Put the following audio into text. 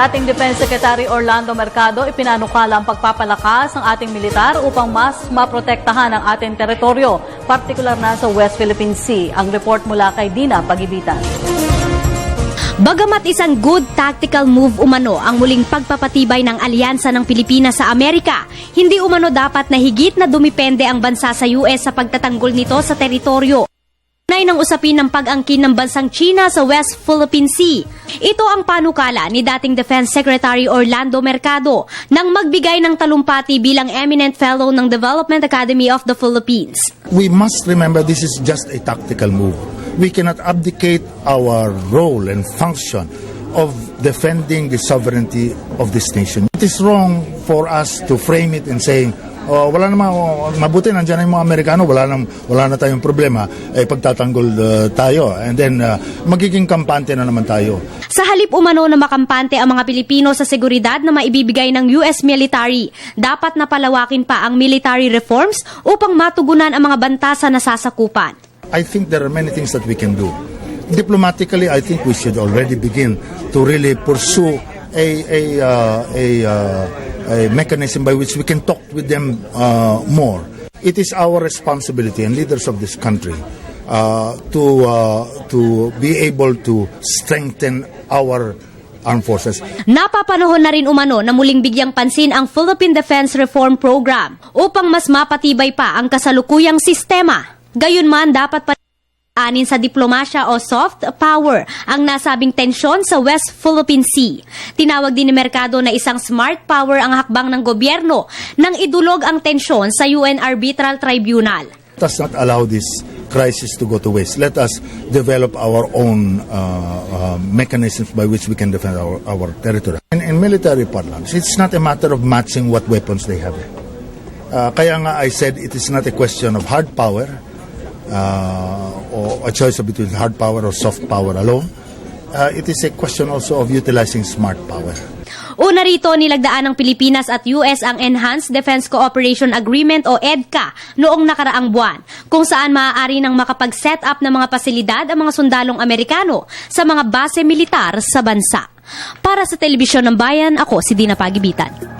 Dating Defense Secretary Orlando Mercado ipinanukala ang pagpapalakas ng ating militar upang mas maprotektahan ang ating teritoryo, partikular na sa West Philippine Sea. Ang report mula kay Dina Pagibitan. Bagamat isang good tactical move umano ang muling pagpapatibay ng alyansa ng Pilipinas sa Amerika, hindi umano dapat na higit na dumipende ang bansa sa US sa pagtatanggol nito sa teritoryo. Unay ng usapin ng pag-angkin ng bansang China sa West Philippine Sea. Ito ang panukala ni dating Defense Secretary Orlando Mercado nang magbigay ng talumpati bilang eminent fellow ng Development Academy of the Philippines. We must remember this is just a tactical move. We cannot abdicate our role and function of defending the sovereignty of this nation. It is wrong for us to frame it and saying, wala naman, mabuti nandiyan yung mga Amerikano, wala na tayong problema, pagtatanggol tayo. And then, magiging kampante na naman tayo. Sa halip umano na makampante ang mga Pilipino sa seguridad na maibibigay ng US military, dapat na palawakin pa ang military reforms upang matugunan ang mga banta sa nasasakupan. I think there are many things that we can do. Diplomatically, I think we should already begin to really pursue a mechanism by which we can talk with them more. It is our responsibility and leaders of this country to be able to strengthen our armed forces. Napapanahon na rin umano na muling bigyang pansin ang Philippine Defense Reform Program upang mas mapatibay pa ang kasalukuyang sistema. Gayunman, dapat anin sa diplomasya o soft power ang nasabing tensyon sa West Philippine Sea. Tinawag din ni Mercado na isang smart power ang hakbang ng gobyerno nang idulog ang tensyon sa UN Arbitral Tribunal. Let us not allow this crisis to go to waste. Let us develop our own mechanisms by which we can defend our territory. In military parlance, it's not a matter of matching what weapons they have. Kaya nga I said it is not a question of hard power, or a choice between hard power or soft power alone. It is a question also of utilizing smart power. Una rito, nilagdaan ng Pilipinas at US ang Enhanced Defense Cooperation Agreement o EDCA noong nakaraang buwan, kung saan maaari nang makapag-set up ng mga pasilidad ang mga sundalong Amerikano sa mga base militar sa bansa. Para sa Telebisyon ng Bayan, ako si Dina Pagibitan.